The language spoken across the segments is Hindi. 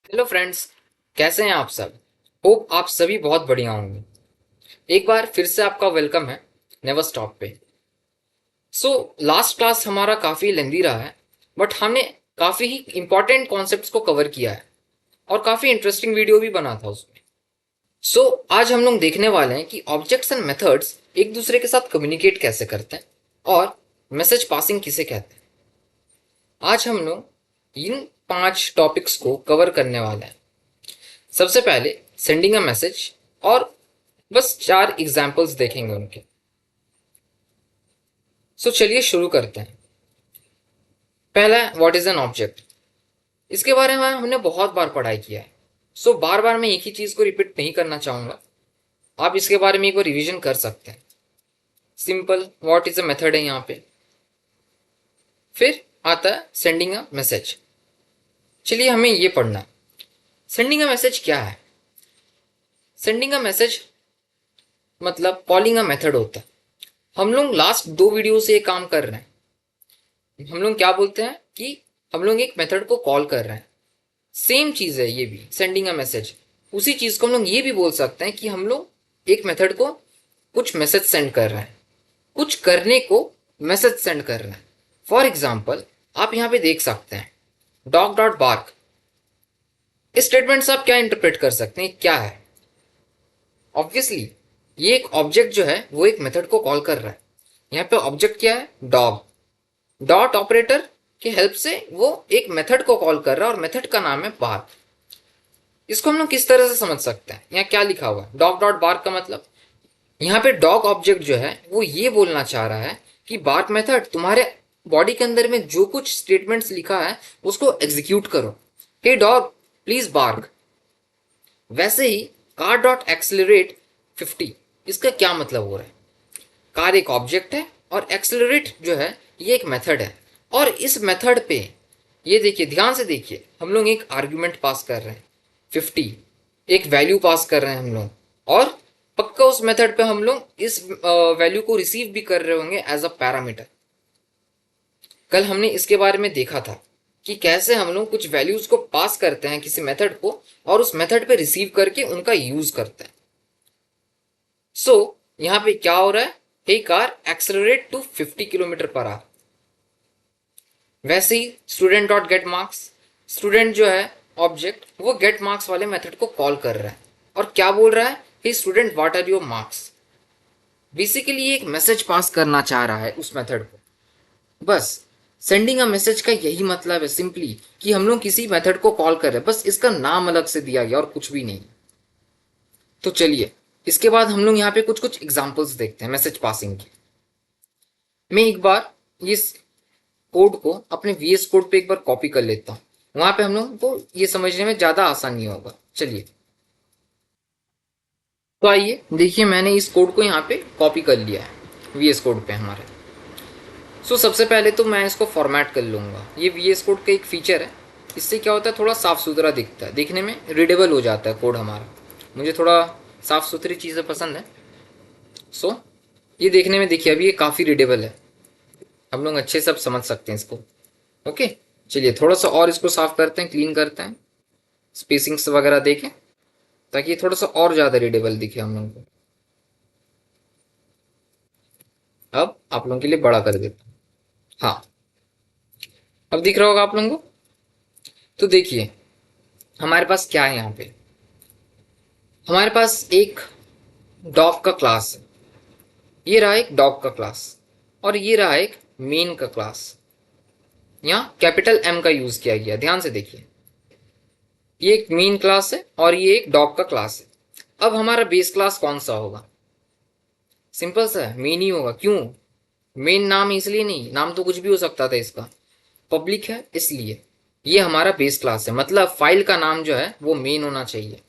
Hello friends. कैसे हैं आप सब? होप आप सभी बहुत बढ़िया होंगे। एक बार फिर से आपका वेलकम है नेवर स्टॉप पे। लास्ट क्लास हमारा काफ़ी लेंदी रहा है, बट हमने काफ़ी ही इंपॉर्टेंट कॉन्सेप्ट्स को कवर किया है और काफ़ी इंटरेस्टिंग वीडियो भी बना था उसमें। आज हम लोग देखने वाले हैं कि ऑब्जेक्ट्स एंड मेथड्स एक दूसरे के साथ कम्युनिकेट कैसे करते हैं और मैसेज पासिंग किसे कहते हैं। आज हम लोग इन 5 टॉपिक्स को कवर करने वाले हैं। सबसे पहले सेंडिंग अ मैसेज, और बस 4 एग्जाम्पल्स देखेंगे उनके। चलिए शुरू करते हैं। पहला, व्हाट इज एन ऑब्जेक्ट। इसके बारे में हमने बहुत बार पढ़ाई किया है। बार बार मैं एक ही चीज को रिपीट नहीं करना चाहूंगा। आप इसके बारे में एक बार रिवीजन कर सकते हैं। Simple what is a method है यहाँ पे। फिर आता है सेंडिंग अ मैसेज। चलिए हमें ये पढ़ना है। सेंडिंग अ मैसेज क्या है? सेंडिंग अ मैसेज मतलब कॉलिंग अ मेथड होता है। हम लोग लास्ट 2 वीडियो से ये काम कर रहे हैं। हम लोग क्या बोलते हैं कि हम लोग एक मेथड को कॉल कर रहे हैं। सेम चीज है ये भी, सेंडिंग अ मैसेज। उसी चीज को हम लोग ये भी बोल सकते हैं कि हम लोग एक मेथड को कुछ मैसेज सेंड कर रहे हैं, कुछ करने को मैसेज सेंड कर रहे हैं। फॉर एग्जाम्पल, आप यहाँ पे देख सकते हैं डॉग डॉट बार्क। इस स्टेटमेंट से आप क्या इंटरप्रेट कर सकते हैं, क्या है? ऑब्वियसली ये एक ऑब्जेक्ट जो है वो एक मेथड को कॉल कर रहा है। यहाँ पे ऑब्जेक्ट क्या है? डॉग। डॉट ऑपरेटर की हेल्प से वो एक मेथड को कॉल कर रहा है और मेथड का नाम है बार्क। इसको हम लोग किस तरह से समझ सकते हैं? यहाँ क्या लिखा हुआ है डॉग डॉट बार्क का मतलब, यहाँ पे डॉग ऑब्जेक्ट जो है वो ये बोलना चाह रहा है कि बार्क मेथड तुम्हारे बॉडी के अंदर में जो कुछ स्टेटमेंट्स लिखा है उसको एग्जीक्यूट करो। हे डॉग प्लीज बार्क। वैसे ही कार डॉट एक्सेलरेट 50, इसका क्या मतलब हो रहा है? कार एक ऑब्जेक्ट है और एक्सेलरेट जो है ये एक मेथड है। और इस मेथड पे ये देखिए, ध्यान से देखिए, हम लोग एक आर्ग्यूमेंट पास कर रहे हैं 50, एक वैल्यू पास कर रहे हैं हम लोग। और पक्का उस मेथड पे हम लोग इस वैल्यू को रिसीव भी कर रहे होंगे एज अ पैरामीटर। कल हमने इसके बारे में देखा था कि कैसे हम लोग कुछ वैल्यूज को पास करते हैं किसी मेथड को और उस मेथड पे रिसीव करके उनका यूज करते हैं। यहाँ पे क्या हो रहा है? Hey car accelerate to 50 kilometre per hour. वैसे ही student dot get marks, student जो है ऑब्जेक्ट वो गेट मार्क्स वाले मेथड को कॉल कर रहा है और क्या बोल रहा है? Hey student what are your marks. Basically एक मैसेज पास करना चाह रहा है उस मेथड को। बस सेंडिंग अ मैसेज का यही मतलब है सिंपली, कि हम लोग किसी मेथड को कॉल कर रहे हैं, बस इसका नाम अलग से दिया गया और कुछ भी नहीं। तो चलिए इसके बाद हम लोग यहाँ पे कुछ कुछ एग्जांपल्स देखते हैं मैसेज पासिंग की। मैं एक बार इस कोड को अपने वीएस कोड पे एक बार कॉपी कर लेता हूँ, वहां पे हम लोग को ये समझने में ज्यादा आसानी होगा। चलिए तो आइए देखिए, मैंने इस कोड को यहाँ पे कॉपी कर लिया है वीएस कोड पे हमारे। सबसे पहले तो मैं इसको फॉर्मेट कर लूँगा। ये वीएस कोड का एक फीचर है, इससे क्या होता है थोड़ा साफ़ सुथरा दिखता है, देखने में रीडेबल हो जाता है कोड हमारा। मुझे थोड़ा साफ़ सुथरी चीज़ें पसंद है। सो ये देखने में देखिए अभी ये काफ़ी रीडेबल है, हम लोग अच्छे से अब समझ सकते हैं इसको। ओके, चलिए थोड़ा सा और इसको साफ़ करते हैं, क्लीन करते हैं, स्पेसिंग्स वगैरह देखें ताकि ये थोड़ा सा और ज़्यादा रीडेबल दिखे हम लोगों को। अब आप लोगों के लिए बड़ा कर देता हूँ। हाँ, अब दिख रहा होगा आप लोगों को। तो देखिए हमारे पास क्या है यहाँ पे, हमारे पास एक डॉग का क्लास है। ये रहा एक डॉग का क्लास और ये रहा एक मेन का क्लास। यहाँ कैपिटल एम का यूज किया गया, ध्यान से देखिए। ये एक मेन क्लास है और ये एक डॉग का क्लास है। अब हमारा बेस क्लास कौन सा होगा? सिंपल सा है, मेन ही होगा। क्यों मेन? नाम इसलिए नहीं, नाम तो कुछ भी हो सकता था इसका, पब्लिक है इसलिए। ये हमारा बेस क्लास है, मतलब फाइल का नाम जो है वो मेन होना चाहिए।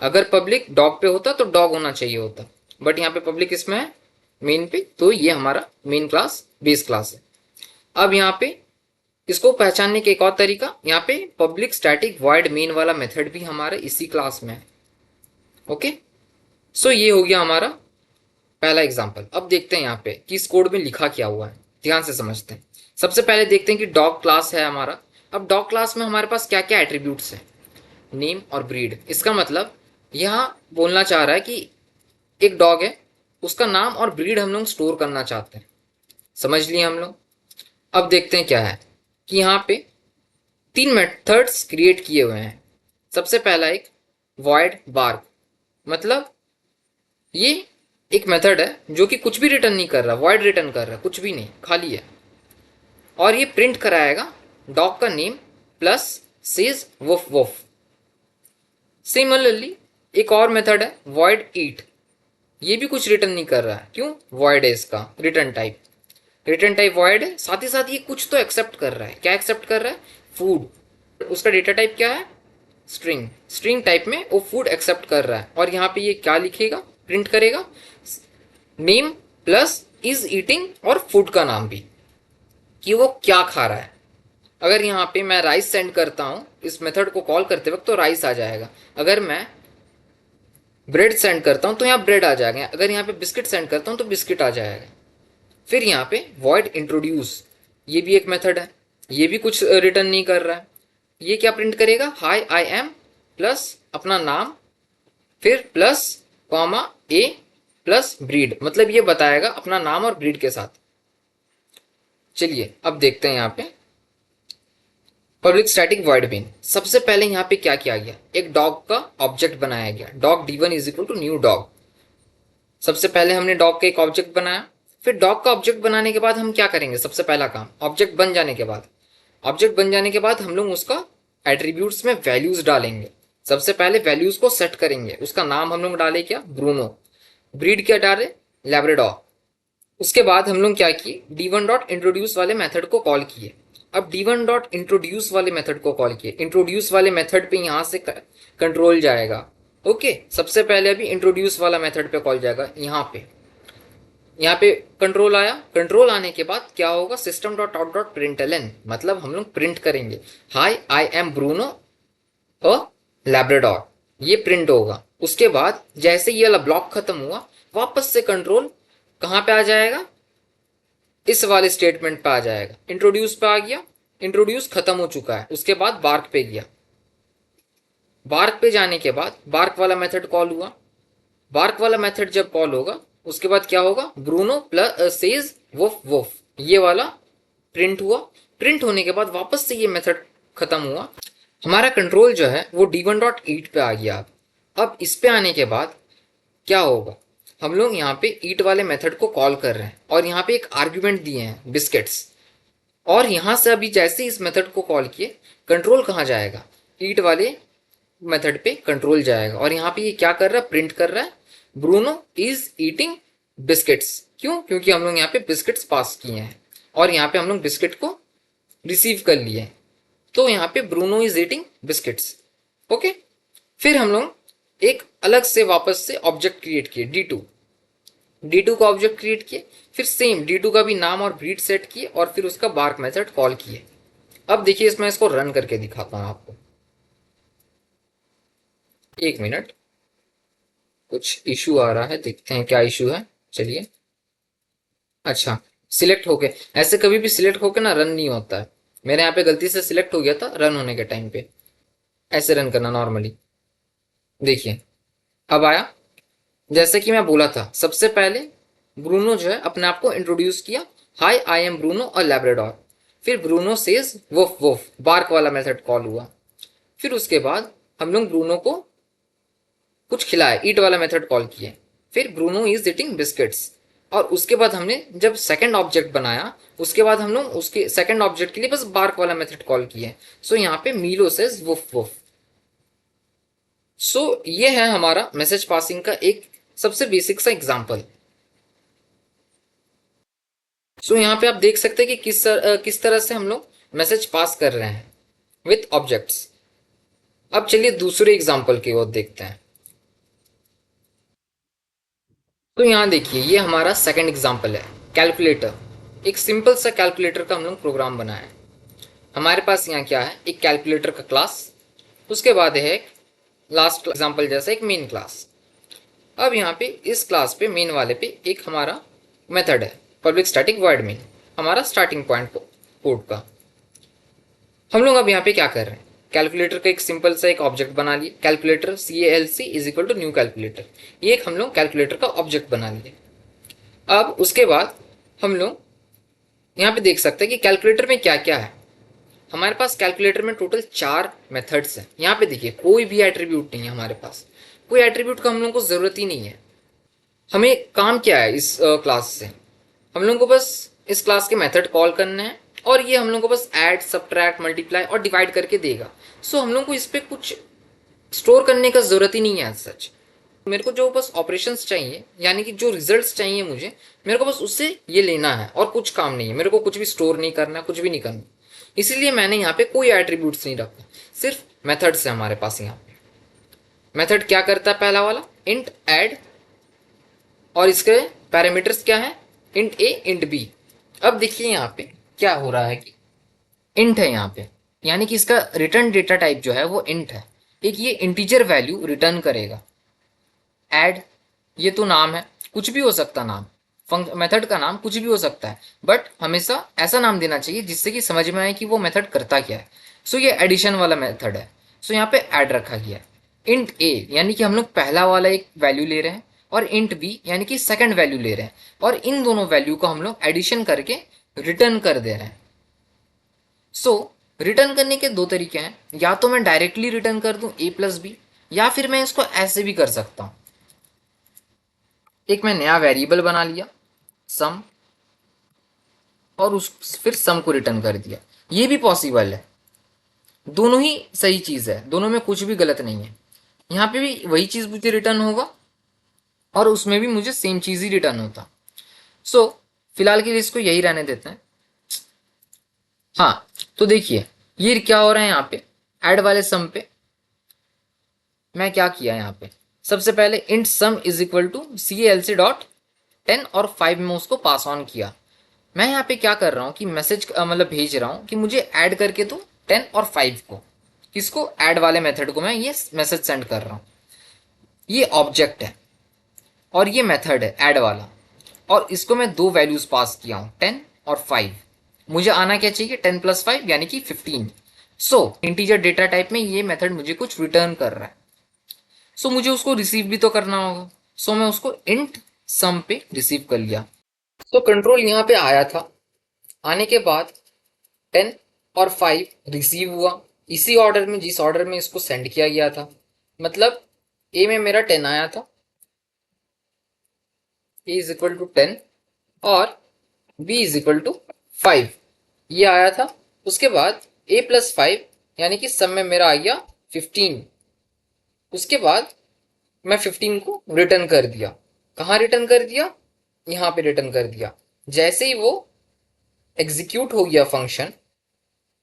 अगर पब्लिक डॉग पे होता तो डॉग होना चाहिए होता, बट यहाँ पे पब्लिक इसमें है मेन पे, तो ये हमारा मेन क्लास बेस क्लास है। अब यहाँ पे इसको पहचानने का एक और तरीका, यहाँ पे पब्लिक स्टैटिक वॉइड मेन वाला मेथड भी हमारे इसी क्लास में है। ओके, ये हो गया हमारा पहला एग्जाम्पल। अब देखते हैं यहाँ पे कि इस कोड में लिखा क्या हुआ है, ध्यान से समझते हैं। सबसे पहले देखते हैं कि डॉग क्लास है हमारा। अब डॉग क्लास में हमारे पास क्या क्या एट्रीब्यूट्स हैं। नेम और ब्रीड। इसका मतलब यहाँ बोलना चाह रहा है कि एक डॉग है, उसका नाम और ब्रीड हम लोग स्टोर करना चाहते हैं। समझ लिए हम लोग। अब देखते हैं क्या है कि यहाँ पे 3 मेथड्स क्रिएट किए हुए हैं। सबसे पहला एक वॉइड बार्क, मतलब ये एक मेथड है जो कि कुछ भी रिटर्न नहीं कर रहा, वॉइड रिटर्न कर रहा है, कुछ भी नहीं, खाली है। और ये प्रिंट कराएगा डॉग का name plus says woof woof. Similarly एक और मेथड है वॉइड ईट, ये भी कुछ रिटर्न नहीं कर रहा है। क्यों? वॉइड है इसका return type, return type void है, साथ ही साथ ये कुछ तो एक्सेप्ट कर रहा है। क्या एक्सेप्ट कर रहा है? फूड। उसका डेटा टाइप क्या है? स्ट्रिंग। स्ट्रिंग टाइप में वो फूड एक्सेप्ट कर रहा है। और यहाँ पे ये क्या लिखेगा, प्रिंट करेगा? नेम प्लस इज ईटिंग और फूड का नाम भी, कि वो क्या खा रहा है। अगर यहाँ पे मैं राइस सेंड करता हूँ इस मेथड को कॉल करते वक्त तो राइस आ जाएगा। अगर मैं ब्रेड सेंड करता हूँ तो यहाँ ब्रेड आ जाएगा। अगर यहाँ पे बिस्किट सेंड करता हूँ तो बिस्किट आ जाएगा। फिर यहाँ पे वॉइड इंट्रोड्यूस, ये भी एक मेथड है, ये भी कुछ रिटर्न नहीं कर रहा है। ये क्या प्रिंट करेगा? हाई आई एम प्लस अपना नाम, फिर प्लस कॉमा ए प्लस ब्रीड, मतलब ये बताएगा अपना नाम और ब्रीड के साथ। चलिए अब देखते हैं यहाँ पे पब्लिक स्टैटिक वॉइड मेन। सबसे पहले यहाँ पे क्या किया गया, एक डॉग का ऑब्जेक्ट बनाया गया। Dog d1 is equal to new dog. सबसे पहले हमने डॉग का एक ऑब्जेक्ट बनाया। फिर डॉग का ऑब्जेक्ट बनाने के बाद हम क्या करेंगे? सबसे पहला काम, ऑब्जेक्ट बन जाने के बाद, ऑब्जेक्ट बन जाने के बाद हम लोग उसका एट्रीब्यूट्स में वैल्यूज डालेंगे। सबसे पहले वैल्यूज को सेट करेंगे। उसका नाम हम लोग डाले क्या? ब्रूनो। ब्रीड क्या डाले? लैब्राडोर। उसके बाद हम लोग क्या किए? d1 डॉट इंट्रोड्यूस वाले मेथड को कॉल किए। अब d1 डॉट इंट्रोड्यूस वाले मेथड को कॉल किए। इंट्रोड्यूस वाले मेथड पे यहाँ से कंट्रोल जाएगा। ओके, सबसे पहले अभी इंट्रोड्यूस वाला मेथड पे कॉल जाएगा। यहाँ पे कंट्रोल आया। कंट्रोल आने के बाद क्या होगा? System dot out dot println, मतलब हम लोग प्रिंट करेंगे high I am Bruno a Labrador, ये प्रिंट होगा। उसके बाद जैसे ये वाला ब्लॉक खत्म हुआ, वापस से कंट्रोल कहाँ पे आ जाएगा? इस वाले स्टेटमेंट पे आ जाएगा। इंट्रोड्यूस पे आ गया, इंट्रोड्यूस खत्म हो चुका है। उसके बाद बार्क पे गया। बार्क पे जाने के बाद बार्क वाला मेथड कॉल हुआ। बार्क वाला मेथड जब कॉल होगा उसके बाद क्या होगा? Bruno plus says woof woof, ये वाला प्रिंट हुआ। प्रिंट होने के बाद वापस से ये मेथड खत्म हुआ। हमारा कंट्रोल जो है वो d1 डॉट ईट पे आ गया। अब इस पे आने के बाद क्या होगा? हम लोग यहाँ पे ईट वाले मेथड को कॉल कर रहे हैं और यहाँ पे एक आर्ग्यूमेंट दिए हैं बिस्किट्स। और यहाँ से अभी जैसे इस मेथड को कॉल किए, कंट्रोल कहाँ जाएगा? ईट वाले मेथड पे कंट्रोल जाएगा। और यहाँ पे ये क्या कर रहा है? प्रिंट कर रहा है ब्रूनो इज ईटिंग बिस्किट्स। क्यों? क्योंकि हम लोग यहाँ पे बिस्किट्स पास किए हैं और यहाँ पे हम लोग बिस्किट को रिसीव कर लिए, तो यहाँ पे Bruno is eating biscuits. Okay, फिर हम लोग एक अलग से वापस से ऑब्जेक्ट क्रिएट किए d2 का ऑब्जेक्ट क्रिएट किए। फिर सेम d2 का भी नाम और ब्रीड सेट किए और फिर उसका बार्क मेथड कॉल किए। अब देखिए इसमें इसको रन करके दिखाता हूं आपको। एक मिनट, कुछ इशू आ रहा है, देखते हैं क्या इशू है। चलिए, अच्छा सिलेक्ट हो गए। ऐसे कभी भी सिलेक्ट होके ना रन नहीं होता है। मेरे यहाँ पे गलती से सिलेक्ट हो गया था रन होने के टाइम पे। ऐसे रन करना नॉर्मली। देखिए अब आया। जैसे कि मैं बोला था, सबसे पहले ब्रूनो जो है अपने आप को इंट्रोड्यूस किया, हाय आई एम ब्रूनो और लैब्राडोर। फिर Bruno says woof woof, bark वाला मेथड कॉल हुआ। फिर उसके बाद हम लोग ब्रूनो को कुछ खिलाए, ईट वाला मेथड कॉल किए। फिर ब्रूनो इज ईटिंग बिस्किट्स। और उसके बाद हमने जब सेकंड ऑब्जेक्ट बनाया, उसके बाद हम लोग उसके सेकंड ऑब्जेक्ट के लिए बस बार्क वाला मेथड कॉल किए। सो यहाँ पे मीलो सेज वुफ वुफ। सो ये है हमारा मैसेज पासिंग का एक सबसे बेसिक सा एग्जांपल। सो यहाँ पे आप देख सकते हैं कि किस तरह से हम लोग मैसेज पास कर रहे हैं विथ ऑब्जेक्ट्स। अब चलिए दूसरे एग्जांपल की ओर देखते हैं। तो यहाँ देखिए ये हमारा सेकंड एग्जांपल है, कैलकुलेटर। एक सिंपल सा कैलकुलेटर का हम लोग प्रोग्राम बनाया है। हमारे पास यहाँ क्या है? एक कैलकुलेटर का क्लास, उसके बाद है एक लास्ट एग्जांपल जैसा एक मेन क्लास। अब यहाँ पे इस क्लास पे मेन वाले पे एक हमारा मेथड है पब्लिक स्टैटिक वॉइड मेन, हमारा स्टार्टिंग पॉइंट कोड का। हम लोग अब यहाँ पे क्या कर रहे हैं? कैलकुलेटर का एक सिंपल सा एक ऑब्जेक्ट बना लिए, calculator CALC is equal to new calculator, ये एक हम लोग कैलकुलेटर का ऑब्जेक्ट बना लिए। अब उसके बाद हम लोग यहाँ पे देख सकते हैं कि कैलकुलेटर में क्या क्या है। हमारे पास कैलकुलेटर में टोटल 4 मेथड्स हैं। यहाँ पे देखिए कोई भी एट्रीब्यूट नहीं है हमारे पास, कोई एट्रीब्यूट का हम लोग को ज़रूरत ही नहीं है। हमें काम क्या है इस क्लास से, हम लोग को बस इस क्लास के मेथड कॉल करने हैं और ये हम लोग को बस ऐड, सब्ट्रैक्ट, मल्टीप्लाई और डिवाइड करके देगा। सो हम लोग को इस पर कुछ स्टोर करने का ज़रूरत ही नहीं है सच। मेरे को जो बस ऑपरेशंस चाहिए, यानी कि जो रिजल्ट्स चाहिए मुझे, मेरे को बस उससे ये लेना है और कुछ काम नहीं है। मेरे को कुछ भी स्टोर नहीं करना, कुछ भी नहीं करना। इसीलिए मैंने यहाँ पे कोई एट्रीब्यूट्स नहीं रखा, सिर्फ मेथड्स है हमारे पास। यहाँ पे मेथड क्या करता है, पहला वाला इंट ऐड, और इसके पैरामीटर्स क्या है, इंट ए इंट बी। अब देखिए यहाँ पे क्या हो रहा है कि इंट है यहाँ पे, यानी कि इसका रिटर्न डेटा टाइप जो है वो इंट है। एक ये इंटीजर वैल्यू रिटर्न करेगा। ऐड, ये तो नाम है, कुछ भी हो सकता नाम, मेथड का नाम कुछ भी हो सकता है, बट हमेशा ऐसा नाम देना चाहिए जिससे कि समझ में आए कि वो मेथड करता क्या है। सो ये एडिशन वाला मेथड है। सो यहाँ पे ऐड रखा गया है। इंट ए यानी कि हम लोग पहला वाला एक वैल्यू ले रहे हैं, और इंट बी यानी कि सेकंड वैल्यू ले रहे हैं, और इन दोनों वैल्यू को हम लोग एडिशन करके रिटर्न कर दे रहे हैं। सो रिटर्न करने के दो तरीके हैं, या तो मैं डायरेक्टली रिटर्न कर दूं a प्लस बी, या फिर मैं इसको ऐसे भी कर सकता हूं। एक मैं नया वेरिएबल बना लिया सम, और उस फिर सम को रिटर्न कर दिया। ये भी पॉसिबल है, दोनों ही सही चीज़ है, दोनों में कुछ भी गलत नहीं है। यहाँ पे भी वही चीज़ मुझे रिटर्न होगा और उसमें भी मुझे सेम चीज़ ही रिटर्न होता। सो फिलहाल के लिए इसको यही रहने देते हैं। हाँ, तो देखिए ये क्या हो रहा है यहाँ पे, ऐड वाले सम पे मैं क्या किया यहाँ पे, सबसे पहले int sum is equal to CALC dot 10 और 5 में उसको पास ऑन किया। मैं यहाँ पे क्या कर रहा हूँ कि मैसेज मतलब भेज रहा हूँ कि मुझे ऐड करके दो 10 और 5 को। किसको, ऐड वाले मेथड को मैं ये मैसेज सेंड कर रहा हूँ। ये ऑब्जेक्ट है और ये मेथड है ऐड वाला, और इसको मैं दो वैल्यूज पास किया हूँ 10 और 5। मुझे आना क्या चाहिए, 10 प्लस 5 यानी कि 15। सो इंटीजर डेटा टाइप में ये मेथड मुझे कुछ रिटर्न कर रहा है। सो मुझे उसको रिसीव भी तो करना होगा। सो मैं उसको इंट सम पे रिसीव कर लिया। तो कंट्रोल यहाँ पे आया था, आने के बाद 10 और 5 रिसीव हुआ इसी ऑर्डर में जिस ऑर्डर में इसको सेंड किया गया था। मतलब ए में मेरा 10 आया था, ए इज इक्वल टू 10, और बी इज इक्वल टू 5 ये आया था। उसके बाद a प्लस 5 यानी कि सम में मेरा आ गया 15। उसके बाद मैं 15 को रिटर्न कर दिया। कहाँ रिटर्न कर दिया, यहाँ पे रिटर्न कर दिया। जैसे ही वो एग्जीक्यूट हो गया फंक्शन,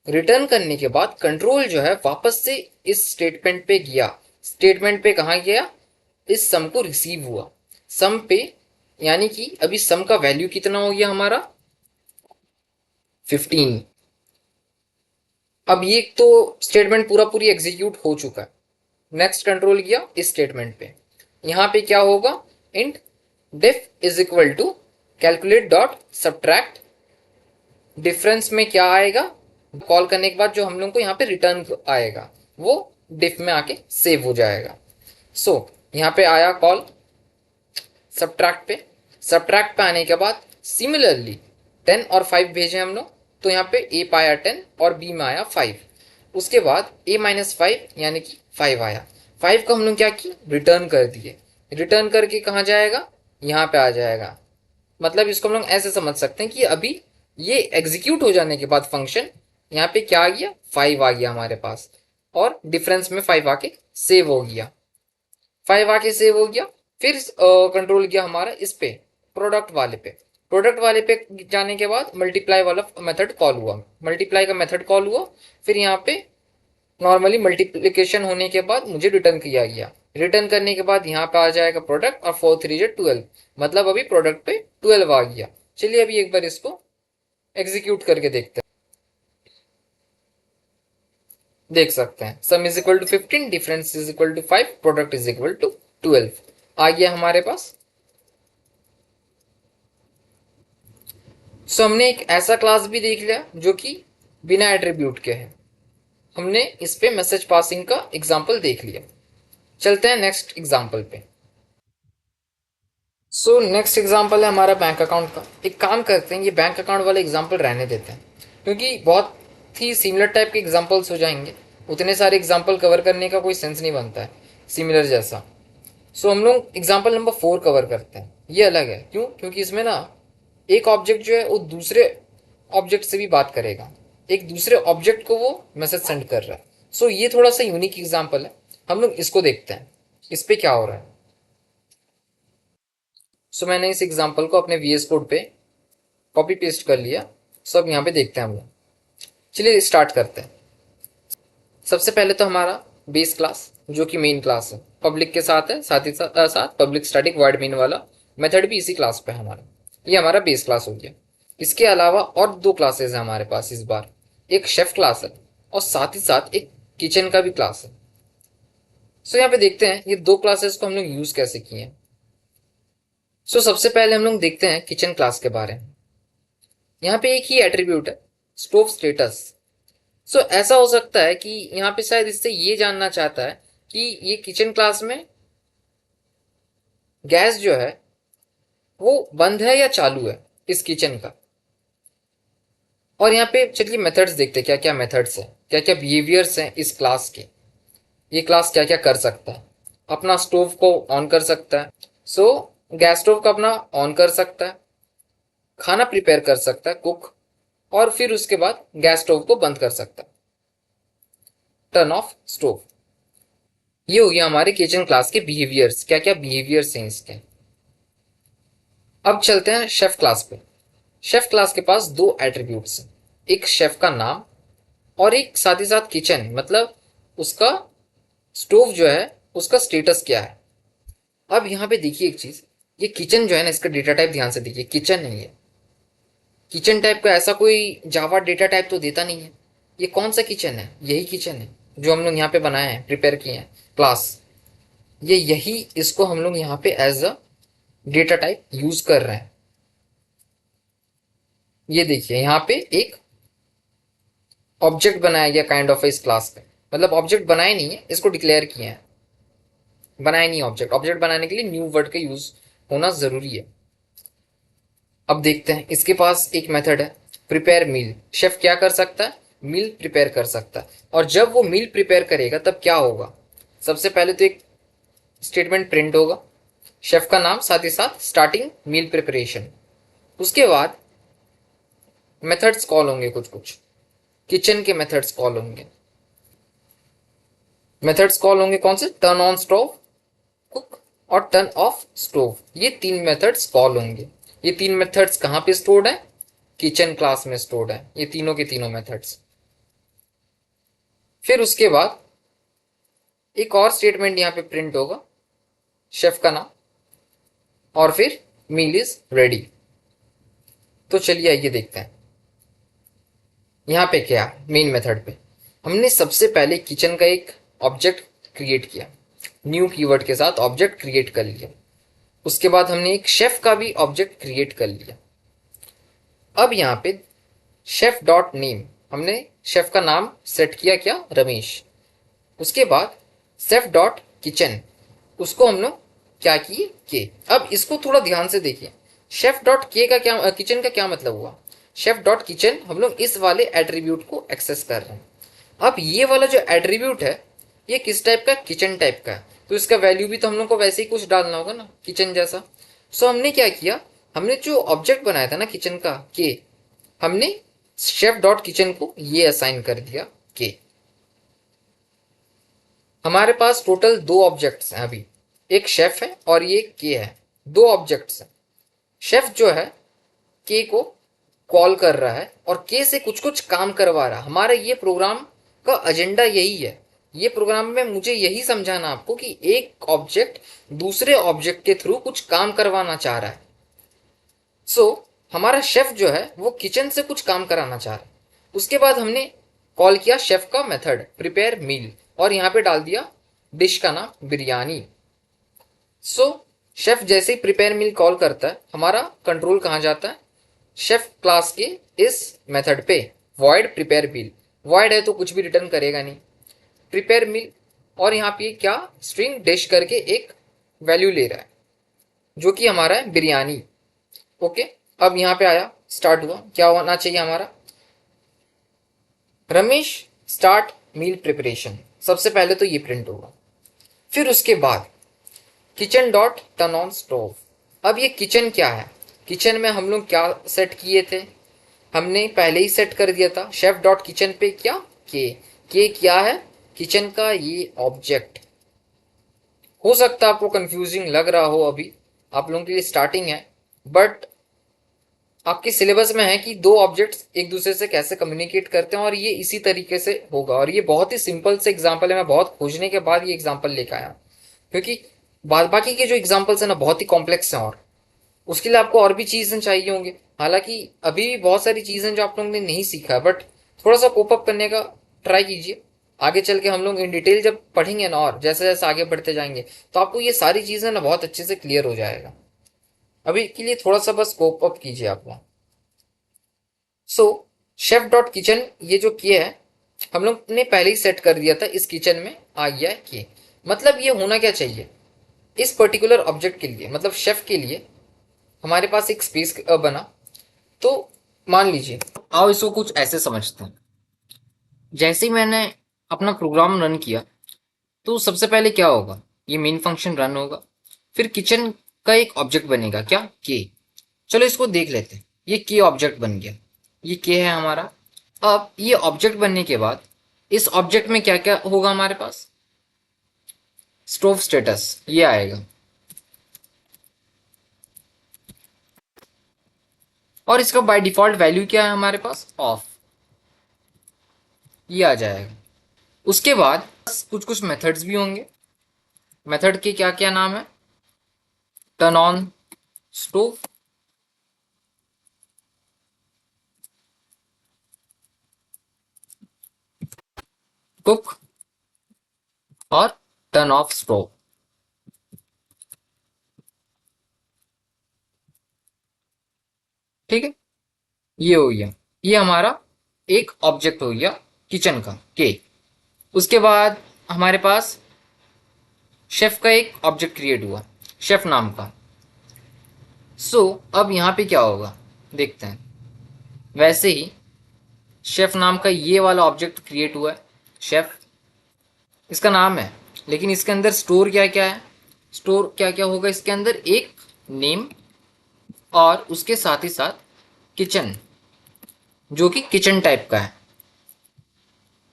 रिटर्न करने के बाद कंट्रोल जो है वापस से इस स्टेटमेंट पे गया। स्टेटमेंट पे कहाँ गया, इस सम को रिसीव हुआ सम पे, यानी कि अभी सम का वैल्यू कितना हो गया हमारा 15। अब ये तो स्टेटमेंट पूरा पूरी एग्जीक्यूट हो चुका है। नेक्स्ट कंट्रोल किया इस स्टेटमेंट पे, यहाँ पे क्या होगा, int diff is equal to calculate dot subtract. Difference में क्या आएगा, कॉल करने के बाद जो हम लोग को यहाँ पे रिटर्न आएगा वो डिफ में आके सेव हो जाएगा। सो यहाँ पे आया कॉल सब्ट्रैक्ट पे, सब्ट्रैक्ट पे आने के बाद सिमिलरली 10 और 5 भेजे हम लोग, तो यहाँ पे ए पाया 10 और बी में आया 5। उसके बाद a माइनस 5 यानी कि 5 आया। 5 को हम लोग क्या किए, रिटर्न कर दिए। रिटर्न करके कहाँ जाएगा, यहाँ पे आ जाएगा। मतलब इसको हम लोग ऐसे समझ सकते हैं कि अभी ये एग्जीक्यूट हो जाने के बाद फंक्शन यहाँ पे क्या आ गया, 5 आ गया हमारे पास, और डिफरेंस में 5 आके सेव हो गया। 5 आके सेव हो गया। फिर कंट्रोल किया हमारा इस पे, प्रोडक्ट वाले पे। प्रोडक्ट वाले पे जाने के बाद मल्टीप्लाई वाला मेथड कॉल हुआ, मल्टीप्लाई का मेथड कॉल हुआ। फिर यहाँ पे नॉर्मली मल्टीप्लिकेशन होने के बाद मुझे रिटर्न किया गया। रिटर्न करने के बाद यहाँ पे आ जाएगा प्रोडक्ट, और 4 3 12, मतलब अभी प्रोडक्ट पे 12 आ गया। चलिए अभी एक बार इसको एग्जीक्यूट करके देखते हैं। देख सकते हैं sum is equal to 15, difference is equal to 5, product is equal to 12 आ गया हमारे पास। सो हमने एक ऐसा क्लास भी देख लिया जो कि बिना एट्रीब्यूट के है। हमने इस पे मैसेज पासिंग का एग्जाम्पल देख लिया। चलते हैं नेक्स्ट एग्जाम्पल पे। सो नेक्स्ट एग्जाम्पल है हमारा बैंक अकाउंट का। एक काम करते हैं, ये बैंक अकाउंट वाला एग्जाम्पल रहने देते हैं, क्योंकि बहुत ही सिमिलर टाइप के एग्जाम्पल्स हो जाएंगे। उतने सारे एग्जाम्पल कवर करने का कोई सेंस नहीं बनता है सिमिलर जैसा। सो हम लोग एग्जाम्पल नंबर 4 कवर करते हैं। ये अलग है, क्यों? क्योंकि इसमें ना एक ऑब्जेक्ट जो है वो दूसरे ऑब्जेक्ट से भी बात करेगा, एक दूसरे ऑब्जेक्ट को वो मैसेज सेंड कर रहा है। सो ये थोड़ा सा यूनिक एग्जाम्पल है, हम लोग इसको देखते हैं इस पे क्या हो रहा है। सो मैंने इस एग्जाम्पल को अपने VS कोड पे कॉपी पेस्ट कर लिया। सो अब यहाँ पे देखते हैं हम लोग। चलिए स्टार्ट करते हैं। सबसे पहले तो हमारा बेस क्लास जो कि मेन क्लास है, पब्लिक के साथ है, साथ ही साथ पब्लिक स्टैटिक वॉइड मेन वाला मेथड भी इसी क्लास पे है हमारा। ये हमारा बेस क्लास हो गया। इसके अलावा और दो क्लासेस हैं हमारे पास इस बार। एक शेफ क्लास है और साथ ही साथ एक किचन का भी क्लास है। सो यहाँ पे देखते हैं ये दो क्लासेस को हम लोग यूज कैसे किए हैं। सो सबसे पहले हम लोग देखते हैं किचन क्लास के बारे में। यहाँ पे एक ही एट्रीब्यूट है, स्टोव स्टेटस। सो ऐसा हो सकता है कि यहाँ पे शायद इससे ये जानना चाहता है कि ये किचन क्लास में गैस जो है वो बंद है या चालू है इस किचन का। और यहाँ पे चलिए मेथड्स देखते हैं, क्या क्या मेथड्स हैं, क्या क्या बिहेवियर्स हैं इस क्लास के। ये क्लास क्या क्या कर सकता है। अपना स्टोव को ऑन कर सकता है। सो गैस स्टोव को अपना ऑन कर सकता है, खाना प्रिपेयर कर सकता है, कुक, और फिर उसके बाद गैस स्टोव को बंद कर सकता है, टर्न ऑफ स्टोव। ये हो गया हमारे किचन क्लास के बिहेवियर्स, क्या क्या बिहेवियर्स हैं इसके। अब चलते हैं शेफ क्लास पे। शेफ क्लास के पास दो एट्रीब्यूट्स हैं, एक शेफ का नाम और एक साथ ही साथ किचन, मतलब उसका स्टोव जो है उसका स्टेटस क्या है। अब यहाँ पे देखिए एक चीज, ये किचन जो है ना, इसका डेटा टाइप ध्यान से देखिए, किचन है ये। किचन टाइप का ऐसा कोई जावा डेटा टाइप तो देता नहीं है। ये कौन सा किचन है? यही किचन है जो हम लोग यहाँ पे बनाए हैं, प्रिपेयर किए हैं क्लास। ये यही, इसको हम लोग यहाँ पे as a data type use कर रहे हैं। ये देखिए यहाँ पे एक ऑब्जेक्ट बनाया गया काइंड ऑफ इस क्लास का, मतलब ऑब्जेक्ट बनाए नहीं है, इसको डिक्लेयर किए हैं, बनाए नहीं ऑब्जेक्ट। ऑब्जेक्ट बनाने के लिए न्यू वर्ड का यूज होना जरूरी है। अब देखते हैं, इसके पास एक मेथड है प्रिपेयर मील। शेफ क्या कर सकता है? मील प्रिपेयर कर सकता है। और जब वो मील प्रिपेयर करेगा तब क्या होगा? सबसे पहले तो एक स्टेटमेंट प्रिंट होगा, शेफ का नाम साथ ही साथ स्टार्टिंग मील प्रिपरेशन। उसके बाद मेथड्स कॉल होंगे, कुछ कुछ किचन के मेथड्स कॉल होंगे। मेथड्स कॉल होंगे कौन से? टर्न ऑन स्टोव, कुक और टर्न ऑफ स्टोव। ये तीन मेथड्स कॉल होंगे। ये तीन मेथड्स कहाँ पे स्टोर्ड है? किचन क्लास में स्टोर्ड है, ये तीनों के तीनों मेथड्स। फिर उसके बाद एक और स्टेटमेंट यहाँ पे प्रिंट होगा, शेफ का नाम और फिर मील इज रेडी। तो चलिए आइए देखते हैं यहाँ पे क्या मेन मेथड पे। हमने सबसे पहले किचन का एक ऑब्जेक्ट क्रिएट किया, न्यू कीवर्ड के साथ ऑब्जेक्ट क्रिएट कर लिया। उसके बाद हमने एक शेफ का भी ऑब्जेक्ट क्रिएट कर लिया। अब यहाँ पे शेफ डॉट नेम, हमने शेफ का नाम सेट किया क्या? रमेश। उसके बाद शेफ डॉट किचन, उसको हम लोग क्या किए? के। अब इसको थोड़ा ध्यान से देखिए, शेफ डॉट के का क्या, किचन का क्या मतलब हुआ? शेफ डॉट किचन, हम लोग इस वाले एट्रीब्यूट को एक्सेस कर रहे हैं। अब ये वाला जो एट्रीब्यूट है ये किस टाइप का? किचन टाइप का है, तो इसका वैल्यू भी तो हम लोग को वैसे ही कुछ डालना होगा ना, किचन जैसा। सो हमने क्या किया, हमने जो ऑब्जेक्ट बनाया था ना किचन का, के, हमने शेफ डॉट किचन को ये असाइन कर दिया के। हमारे पास टोटल दो ऑब्जेक्ट्स हैं अभी, एक शेफ है और ये के है, दो ऑब्जेक्ट्स हैं। शेफ जो है के को कॉल कर रहा है और के से कुछ कुछ काम करवा रहा है। हमारा ये प्रोग्राम का एजेंडा यही है। ये प्रोग्राम में मुझे यही समझाना आपको कि एक ऑब्जेक्ट दूसरे ऑब्जेक्ट के थ्रू कुछ काम करवाना चाह रहा है। सो हमारा शेफ जो है वो किचन से कुछ काम कराना चाह रहा है। उसके बाद हमने कॉल किया शेफ का मेथड प्रिपेयर मील और यहाँ पे डाल दिया डिश का नाम बिरयानी। सो शेफ जैसे ही प्रिपेयर मील कॉल करता है, हमारा कंट्रोल कहाँ जाता है? शेफ क्लास के इस मेथड पे, वॉइड प्रिपेयर मील। वॉइड है तो कुछ भी रिटर्न करेगा नहीं। प्रिपेयर मील, और यहाँ पे क्या स्ट्रिंग डिश करके एक वैल्यू ले रहा है जो कि हमारा है बिरयानी। ओके, अब यहाँ पे आया, स्टार्ट हुआ, क्या होना चाहिए हमारा, रमेश स्टार्ट मील प्रिपरेशन। सबसे पहले तो ये प्रिंट होगा। फिर उसके बाद kitchen dot turn on stove. अब ये किचन क्या है, किचन में हम लोग क्या सेट किए थे, हमने पहले ही सेट कर दिया था शेफ डॉट किचन पे क्या, के क्या है, किचन का ये ऑब्जेक्ट। हो सकता है आपको कंफ्यूजिंग लग रहा हो, अभी आप लोगों के लिए स्टार्टिंग है, बट आपके सिलेबस में है कि दो ऑब्जेक्ट्स एक दूसरे से कैसे कम्युनिकेट करते हैं, और ये इसी तरीके से होगा। और ये बहुत ही सिंपल से एग्जाम्पल है, मैं बहुत खोजने के बाद ये एग्जाम्पल लेकर आया, क्योंकि बाद बाकी के जो एग्जाम्पल्स हैं ना बहुत ही कॉम्प्लेक्स हैं, और उसके लिए आपको और भी चीज़ें चाहिए होंगे। हालांकि अभी भी बहुत सारी चीज़ें जो आप लोगों ने नहीं सीखा है, बट थोड़ा सा कोप अप करने का ट्राई कीजिए। आगे चल के हम लोग इन डिटेल जब पढ़ेंगे ना, और जैसे जैसे आगे बढ़ते जाएंगे, तो आपको ये सारी चीज़ें ना बहुत अच्छे से क्लियर हो जाएगा। अभी के लिए थोड़ा सा बस कोप अप कीजिए आप लोग। सो शेफ डॉट किचन ये जो किया है हम लोग ने पहले ही सेट कर दिया था, इस किचन में आ गया है कि, मतलब ये होना क्या चाहिए, इस पर्टिकुलर ऑब्जेक्ट के लिए, मतलब शेफ के लिए हमारे पास एक स्पेस बना। तो मान लीजिए, आओ इसको कुछ ऐसे समझते हैं। जैसे ही मैंने अपना प्रोग्राम रन किया, तो सबसे पहले क्या होगा, ये मेन फंक्शन रन होगा, फिर किचन का एक ऑब्जेक्ट बनेगा, क्या, के। चलो इसको देख लेते हैं। ये के ऑब्जेक्ट बन गया, ये के है हमारा। अब ये ऑब्जेक्ट बनने के बाद इस ऑब्जेक्ट में क्या क्या होगा हमारे पास, स्टोव स्टेटस ये आएगा, और इसका बाय डिफॉल्ट वैल्यू क्या है हमारे पास, ऑफ, ये आ जाएगा। उसके बाद कुछ कुछ मेथड्स भी होंगे। मेथड के क्या क्या नाम है, टर्न ऑन स्टोव, कुक, और टर्न ऑफ स्टोव। ठीक है, ये हो गया, ये हमारा एक ऑब्जेक्ट हो गया किचन का, के। उसके बाद हमारे पास शेफ का एक ऑब्जेक्ट क्रिएट हुआ, शेफ नाम का। सो अब यहाँ पे क्या होगा देखते हैं। वैसे ही शेफ नाम का ये वाला ऑब्जेक्ट क्रिएट हुआ है, शेफ इसका नाम है, लेकिन इसके अंदर स्टोर क्या क्या है, स्टोर क्या क्या होगा इसके अंदर, एक नेम, और उसके साथ ही साथ किचन, जो कि किचन टाइप का है।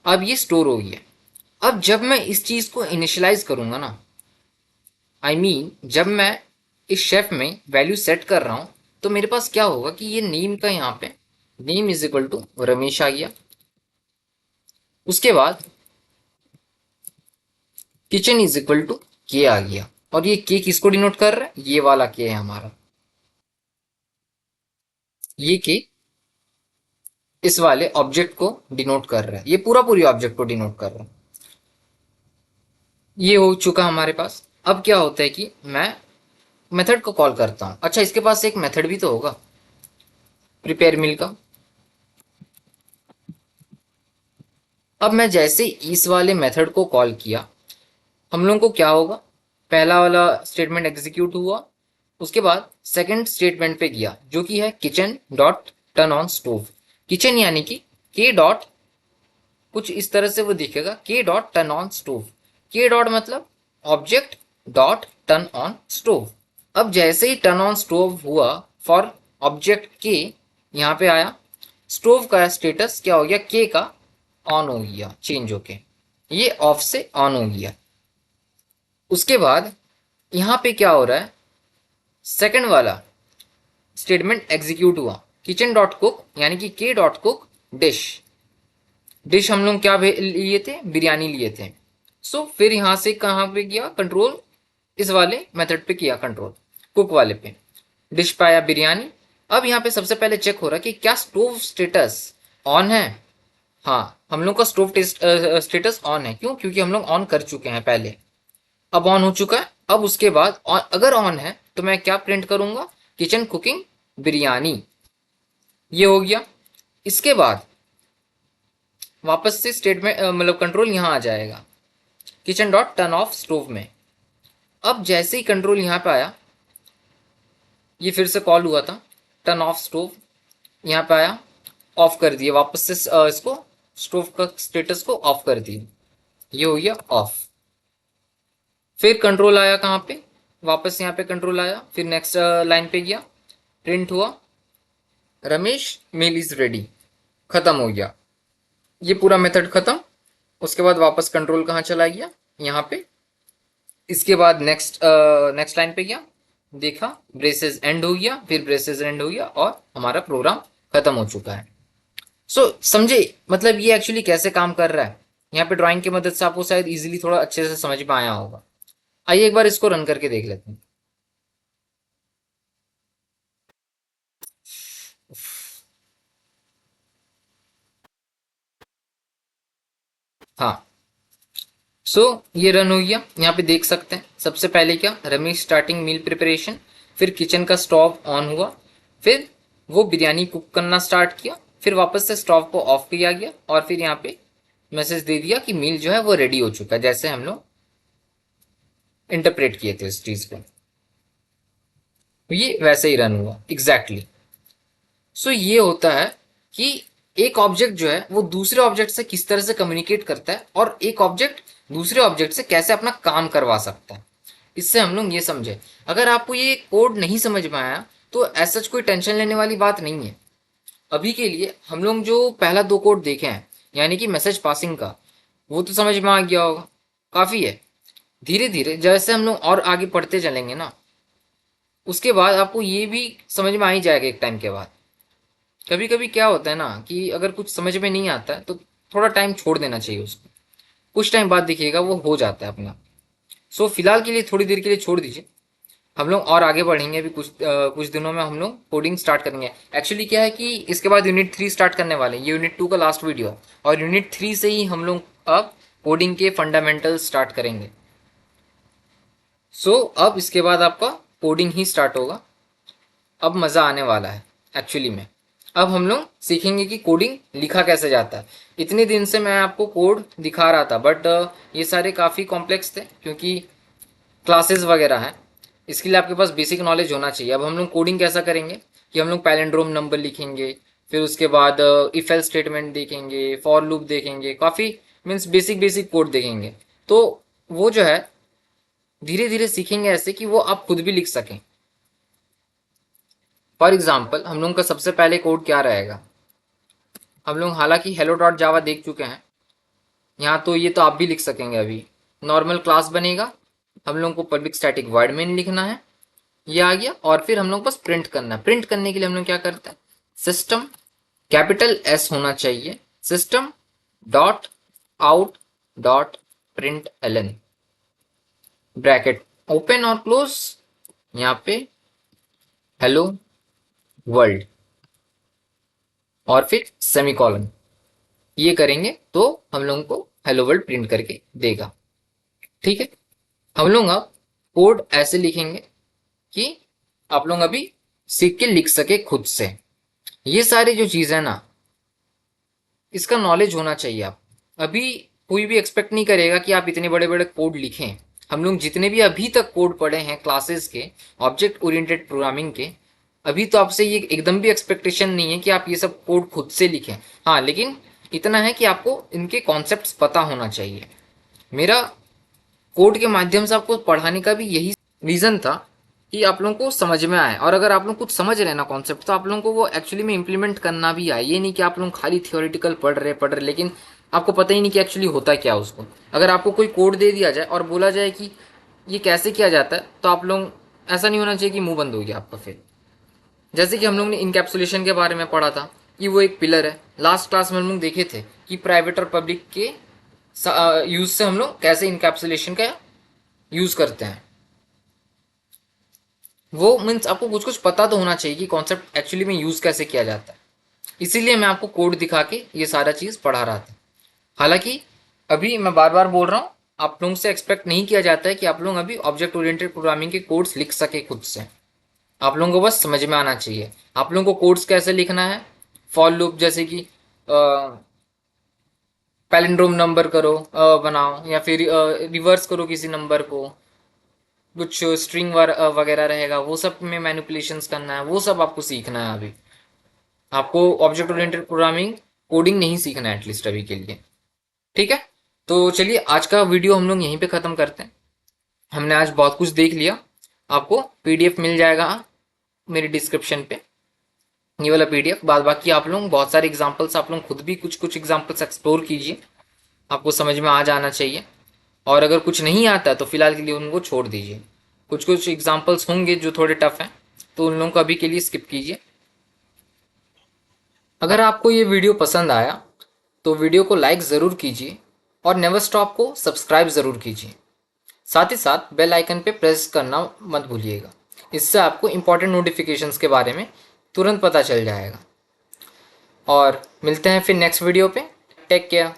अब ये स्टोर हो गया। अब जब मैं इस चीज को इनिशियलाइज करूंगा ना, जब मैं इस शेफ में वैल्यू सेट कर रहा हूं, तो मेरे पास क्या होगा कि ये नेम का यहाँ पे name is equal to Ramesh आ गया। उसके बाद किचन इज इक्वल टू के आ गया, और ये के किसको डिनोट कर रहा है, ये वाला के है हमारा, ये के इस वाले ऑब्जेक्ट को डिनोट कर रहा है, ये पूरा पूरी ऑब्जेक्ट को डिनोट कर रहा है। ये हो चुका हमारे पास। अब क्या होता है कि मैं मेथड को कॉल करता हूं। अच्छा, इसके पास एक मेथड भी तो होगा प्रिपेयर मिल का। अब मैं जैसे इस वाले मेथड को कॉल किया, हम लोगों को क्या होगा, पहला वाला स्टेटमेंट एग्जीक्यूट हुआ, उसके बाद सेकंड स्टेटमेंट पे गया जो कि है kitchen dot turn on stove. Kitchen यानी कि के डॉट, कुछ इस तरह से वो दिखेगा, के डॉट टर्न ऑन स्टोव। के डॉट मतलब object dot turn on stove. अब जैसे ही टर्न ऑन स्टोव हुआ फॉर ऑब्जेक्ट के, यहाँ पे आया, स्टोव का स्टेटस क्या हो गया, के का ऑन हो गया, चेंज होके ये ऑफ से ऑन हो गया। उसके बाद यहाँ पे क्या हो रहा है, सेकंड वाला स्टेटमेंट एग्जीक्यूट हुआ, किचन डॉट कुक यानी कि के डॉट कुक डिश। डिश हम लोग क्या लिए थे, बिरयानी लिए थे। सो फिर यहाँ से कहाँ पे किया कंट्रोल, इस वाले मेथड पे किया कंट्रोल, कुक वाले पे, डिश पाया बिरयानी। अब यहाँ पे सबसे पहले चेक हो रहा है कि क्या स्टोव स्टेटस ऑन है। हाँ, हम लोग का स्टोव स्टेटस ऑन है, क्यों, क्योंकि हम लोग ऑन कर चुके हैं पहले। अब ऑन हो चुका है। अब उसके बाद अगर ऑन है तो मैं क्या प्रिंट करूंगा, किचन कुकिंग बिरयानी, ये हो गया। इसके बाद वापस से स्टेटमेंट मतलब कंट्रोल यहाँ आ जाएगा kitchen dot turn off stove में। अब जैसे ही कंट्रोल यहाँ पे आया, ये फिर से कॉल हुआ था टर्न ऑफ स्टोव, यहाँ पे आया, ऑफ कर दिए वापस से इसको स्टोव का स्टेटस को ऑफ कर दिए, ये हो गया ऑफ। फिर कंट्रोल आया कहाँ पे, वापस यहाँ पे कंट्रोल आया, फिर नेक्स्ट लाइन पे गया, प्रिंट हुआ रमेश मेल इज रेडी, खत्म हो गया ये पूरा मेथड खत्म। उसके बाद वापस कंट्रोल कहाँ चला गया, यहाँ पे। इसके बाद नेक्स्ट लाइन पे गया, देखा ब्रेसेस एंड हो गया, फिर ब्रेसेस एंड हो गया और हमारा प्रोग्राम खत्म हो चुका है। समझे मतलब ये एक्चुअली कैसे काम कर रहा है। यहाँ पे ड्राइंग की मदद से आपको शायद इजीली थोड़ा अच्छे से समझ में आया होगा। आइए एक बार इसको रन करके देख लेते हैं। हाँ, ये रन हो गया। यहाँ पे देख सकते हैं सबसे पहले क्या, रमेश स्टार्टिंग मील प्रिपरेशन, फिर किचन का स्टोव ऑन हुआ, फिर वो बिरयानी कुक करना स्टार्ट किया, फिर वापस से स्टोव को ऑफ किया गया और फिर यहाँ पे मैसेज दे दिया कि मील जो है वो रेडी हो चुका है, जैसे हम लोग इंटरप्रेट किए थे इस चीज को। ये वैसे ही रन हुआ एग्जैक्टली ये होता है कि एक ऑब्जेक्ट जो है वो दूसरे ऑब्जेक्ट से किस तरह से कम्युनिकेट करता है और एक ऑब्जेक्ट दूसरे ऑब्जेक्ट से कैसे अपना काम करवा सकता है। इससे हम लोग ये समझे। अगर आपको ये कोड नहीं समझ में आया तो ऐसा कोई टेंशन लेने वाली बात नहीं है। अभी के लिए हम लोग जो पहला 2 कोड देखे हैं, यानी कि मैसेज पासिंग का, वो तो समझ में आ गया होगा, काफ़ी है। धीरे धीरे जैसे हम लोग और आगे पढ़ते चलेंगे ना, उसके बाद आपको ये भी समझ में आ ही जाएगा एक टाइम के बाद। कभी कभी क्या होता है ना कि अगर कुछ समझ में नहीं आता है तो थोड़ा टाइम छोड़ देना चाहिए उसको, कुछ टाइम बाद देखिएगा वो हो जाता है अपना। फिलहाल के लिए थोड़ी देर के लिए छोड़ दीजिए, हम लोग और आगे बढ़ेंगे। अभी कुछ दिनों में हम लोग कोडिंग स्टार्ट करेंगे। एक्चुअली क्या है कि इसके बाद यूनिट 3 स्टार्ट करने वाले हैं, ये यूनिट 2 का लास्ट वीडियो है और यूनिट 3 से ही हम लोग अब कोडिंग के फंडामेंटल स्टार्ट करेंगे। अब इसके बाद आपका कोडिंग ही स्टार्ट होगा। अब मज़ा आने वाला है एक्चुअली में। अब हम लोग सीखेंगे कि कोडिंग लिखा कैसे जाता है। इतने दिन से मैं आपको कोड दिखा रहा था बट ये सारे काफ़ी कॉम्प्लेक्स थे क्योंकि क्लासेस वगैरह हैं, इसके लिए आपके पास बेसिक नॉलेज होना चाहिए। अब हम लोग कोडिंग कैसा करेंगे कि हम लोग पैलेंड्रोम नंबर लिखेंगे, फिर उसके बाद इफ एल्स स्टेटमेंट देखेंगे, फॉर लूप देखेंगे, काफ़ी मीन्स बेसिक बेसिक कोड देखेंगे। तो वो जो है धीरे धीरे सीखेंगे ऐसे कि वो आप खुद भी लिख सकें। फॉर एग्जाम्पल हम लोगों का सबसे पहले कोड क्या रहेगा, हम लोग हालांकि हेलो डॉट जावा देख चुके हैं, यहाँ तो ये तो आप भी लिख सकेंगे। अभी नॉर्मल क्लास बनेगा, हम लोगों को पब्लिक स्टैटिक वॉइड मेन लिखना है, ये आ गया। और फिर हम लोग बस प्रिंट करना है। प्रिंट करने के लिए हम लोग क्या करते हैं, सिस्टम कैपिटल एस होना चाहिए, system dot out dot print L N, bracket open और क्लोज, यहाँ पे हेलो वर्ल्ड और फिर सेमीकॉलन। ये करेंगे तो हम लोगों को हेलो वर्ल्ड प्रिंट करके देगा। ठीक है, हम लोग अब कोड ऐसे लिखेंगे कि आप लोग अभी सीख के लिख सके खुद से। ये सारी जो चीज़ है ना, इसका नॉलेज होना चाहिए। आप अभी कोई भी एक्सपेक्ट नहीं करेगा कि आप इतने बड़े बड़े कोड लिखें। हम लोग जितने भी अभी तक कोड पढ़े हैं क्लासेस के, ऑब्जेक्ट ओरिएंटेड प्रोग्रामिंग के, अभी तो आपसे ये एकदम भी एक्सपेक्टेशन नहीं है कि आप ये सब कोड खुद से लिखें। हाँ, लेकिन इतना है कि आपको इनके कॉन्सेप्ट्स पता होना चाहिए। मेरा कोड के माध्यम से आपको पढ़ाने का भी यही रीज़न था कि आप लोगों को समझ में आए। और अगर आप लोग कुछ समझ रहे हैं ना कॉन्सेप्ट, तो आप लोगों को वो एक्चुअली में इम्प्लीमेंट करना भी आए। ये नहीं कि आप लोग खाली थियोरिटिकल पढ़ रहे लेकिन आपको पता ही नहीं कि एक्चुअली होता क्या उसको। अगर आपको कोई कोड दे दिया जाए और बोला जाए कि ये कैसे किया जाता है, तो आप लोग, ऐसा नहीं होना चाहिए कि मुंह बंद हो गया आपका। फिर जैसे कि हम लोग ने इनकैप्सुलेशन के बारे में पढ़ा था कि वो एक पिलर है। लास्ट क्लास में हम लोग देखे थे कि प्राइवेट और पब्लिक के यूज से हम लोग कैसे इनकैप्सुलेशन का यूज करते हैं। वो मीन्स आपको कुछ कुछ पता तो होना चाहिए कि कॉन्सेप्ट एक्चुअली में यूज कैसे किया जाता है। इसीलिए मैं आपको कोड दिखा के ये सारा चीज़ पढ़ा रहा था। हालांकि अभी मैं बार बार बोल रहा हूँ, आप लोगों से एक्सपेक्ट नहीं किया जाता है कि आप लोग अभी ऑब्जेक्ट ओरिएंटेड प्रोग्रामिंग के कोड्स लिख सके खुद से। आप लोगों को बस समझ में आना चाहिए आप लोगों को कोड्स कैसे लिखना है। फॉर लूप जैसे कि पैलिंड्रोम नंबर करो, बनाओ, या फिर रिवर्स करो किसी नंबर को, कुछ स्ट्रिंग वगैरह रहेगा, वो सब में मैनिपुलेशंस करना है, वो सब आपको सीखना है अभी। आपको ऑब्जेक्ट ओरिएंटेड प्रोग्रामिंग कोडिंग नहीं सीखना है एटलीस्ट अभी के लिए। ठीक है, तो चलिए आज का वीडियो हम लोग यहीं पे ख़त्म करते हैं। हमने आज बहुत कुछ देख लिया। आपको पीडीएफ मिल जाएगा मेरी डिस्क्रिप्शन पे, ये वाला पीडीएफ। बाद बाकी आप लोग बहुत सारे एग्जांपल्स, आप लोग खुद भी कुछ कुछ एग्जांपल्स एक्सप्लोर कीजिए, आपको समझ में आ जाना चाहिए। और अगर कुछ नहीं आता तो फिलहाल के लिए उनको छोड़ दीजिए। कुछ कुछ एग्जांपल्स होंगे जो थोड़े टफ हैं, तो उन लोगों को अभी के लिए स्किप कीजिए। अगर आपको ये वीडियो पसंद आया तो वीडियो को लाइक ज़रूर कीजिए और नेवर स्टॉप को सब्सक्राइब ज़रूर कीजिए। साथ ही साथ बेल आइकन पे प्रेस करना मत भूलिएगा, इससे आपको इंपॉर्टेंट नोटिफिकेशंस के बारे में तुरंत पता चल जाएगा। और मिलते हैं फिर नेक्स्ट वीडियो पे। Take care.